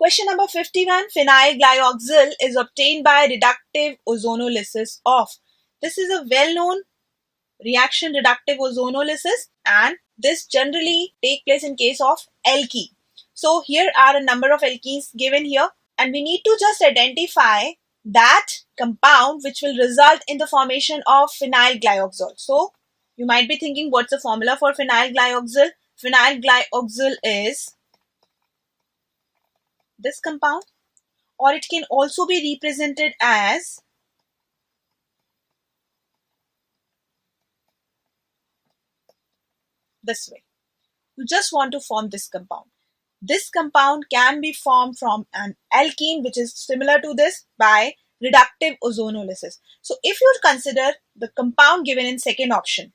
Question number 51. Phenyl glyoxyl is obtained by reductive ozonolysis of. This is a well-known reaction, reductive ozonolysis, and this generally take place in case of alkene. So here are a number of alkenes given here, and we need to just identify that compound which will result in the formation of phenyl glyoxyl. So you might be thinking, what's the formula for phenyl glyoxyl? Phenyl glyoxyl is this compound, or it can also be represented as this way. You just want to form this compound. This compound can be formed from an alkene which is similar to this by reductive ozonolysis. So if you consider the compound given in second option,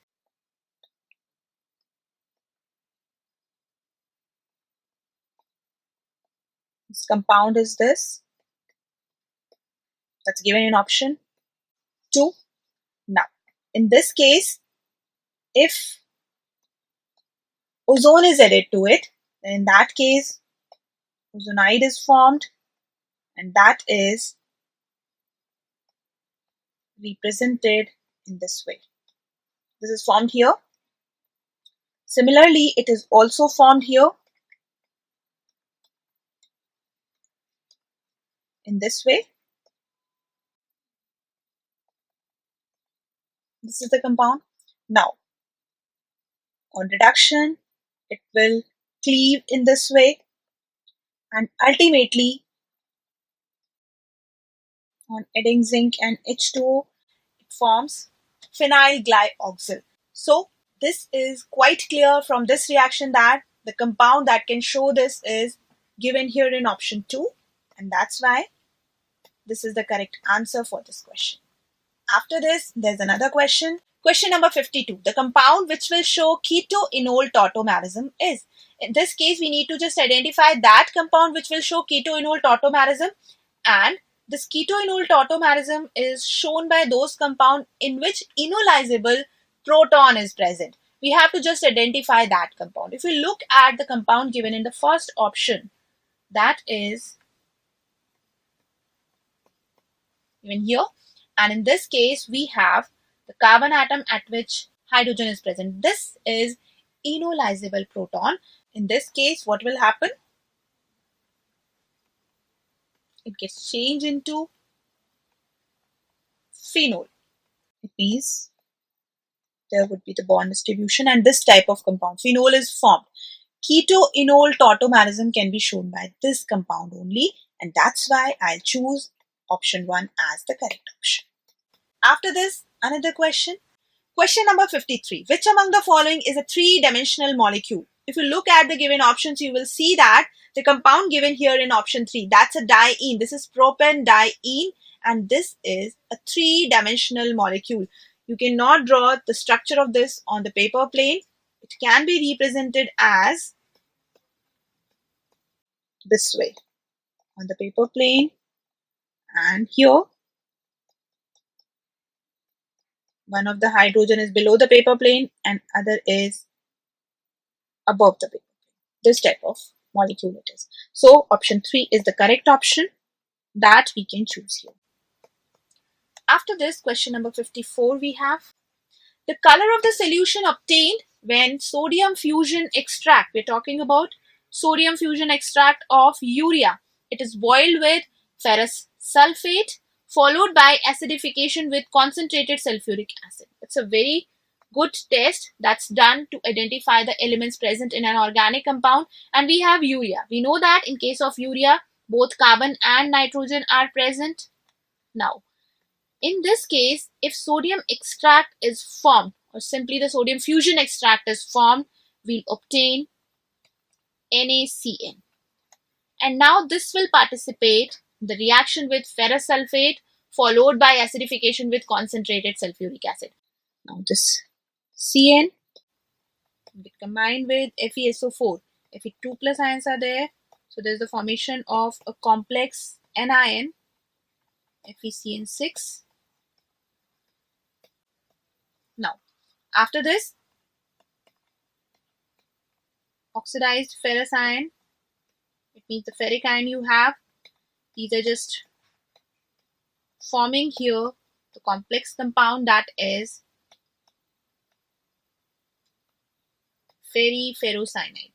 this compound is this, that's given in option 2. Now, in this case, if ozone is added to it, then in that case, ozonide is formed, and that is represented in this way. This is formed here. Similarly, it is also formed here in this way. This is the compound. Now, on reduction, it will cleave in this way, and ultimately, on adding zinc and H2O, it forms phenyl glyoxyl. So, this is quite clear from this reaction that the compound that can show this is given here in option 2, and that's why this is the correct answer for this question. After this, there's another question. Question number 52. The compound which will show keto-enol tautomerism is. In this case, we need to just identify that compound which will show keto-enol tautomerism, and this keto-enol tautomerism is shown by those compounds in which enolizable proton is present. We have to just identify that compound. If we look at the compound given in the first option, that is given here, and in this case we have the carbon atom at which hydrogen is present. This is enolizable proton. In this case, what will happen? It gets changed into phenol. It means there would be the bond distribution, and this type of compound, phenol, is formed. Keto-enol tautomerism can be shown by this compound only, and that's why I'll choose option 1 as the correct option. After this, another question. Question number 53. Which among the following is a three-dimensional molecule? If you look at the given options, you will see that the compound given here in option 3, that's a diene. This is propan-diene, and this is a three-dimensional molecule. You cannot draw the structure of this on the paper plane. It can be represented as this way on the paper plane, and here one of the hydrogen is below the paper plane and other is above the paper plane. This type of molecule it is. So option 3 is the correct option that we can choose here. After this, question number 54, we have the color of the solution obtained when sodium fusion extract. We're talking about sodium fusion extract of urea. It is boiled with ferrous sulfate followed by acidification with concentrated sulfuric acid. It's a very good test that's done to identify the elements present in an organic compound, and we have urea. We know that in case of urea, both carbon and nitrogen are present. Now, in this case, if sodium extract is formed, or simply the sodium fusion extract is formed, we'll obtain NaCN. And now this will participate in the reaction with ferrous sulfate followed by acidification with concentrated sulfuric acid. Now this CN will get combined with FeSO4. Fe2 plus ions are there. So there's the formation of a complex anion, FeCN6. Now, after this, oxidized ferrous ion, it means the ferric ion you have, these are just forming here the complex compound that is ferrocyanide.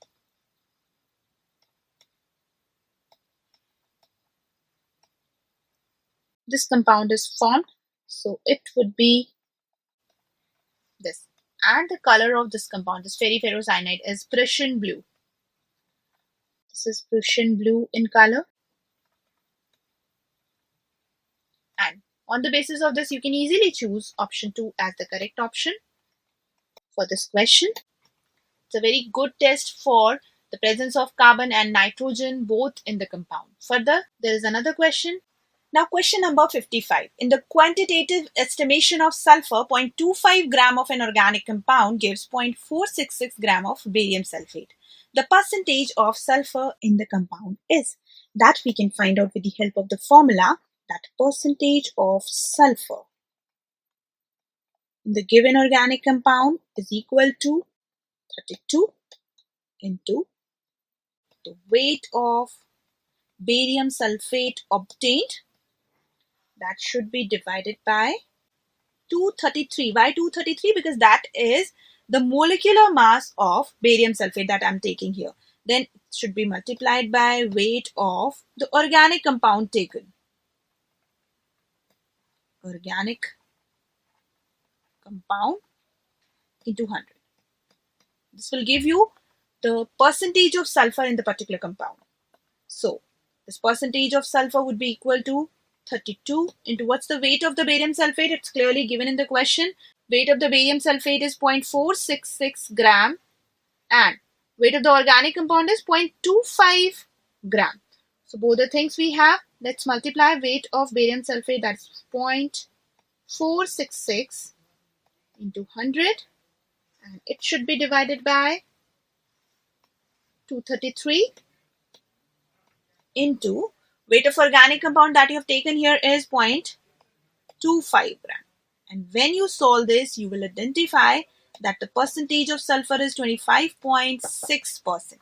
This compound is formed, so it would be this. And the color of this compound, this ferrocyanide, is Prussian blue. This is Prussian blue in color. And on the basis of this, you can easily choose option 2 as the correct option for this question. It's a very good test for the presence of carbon and nitrogen both in the compound. Further, there is another question. Now, question number 55. In the quantitative estimation of sulfur, 0.25 gram of an organic compound gives 0.466 gram of barium sulfate. The percentage of sulfur in the compound is. That we can find out with the help of the formula, that percentage of sulfur in the given organic compound is equal to 32 into the weight of barium sulfate obtained. That should be divided by 233. Why 233? Because that is the molecular mass of barium sulfate that I'm taking here. Then it should be multiplied by weight of the organic compound taken. Organic compound into 100. This will give you the percentage of sulfur in the particular compound. So this percentage of sulfur would be equal to 32 into what's the weight of the barium sulfate? It's clearly given in the question. Weight of the barium sulfate is 0.466 gram and weight of the organic compound is 0.25 gram. So both the things we have, let's multiply weight of barium sulfate, that's 0.466 into 100 and it should be divided by 233 into weight of organic compound that you have taken here is 0.25 gram. And when you solve this, you will identify that the percentage of sulfur is 25.6%.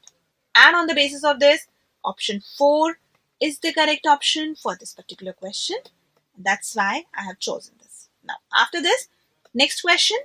And on the basis of this, option 4 is the correct option for this particular question. That's why I have chosen this. Now, after this, next question.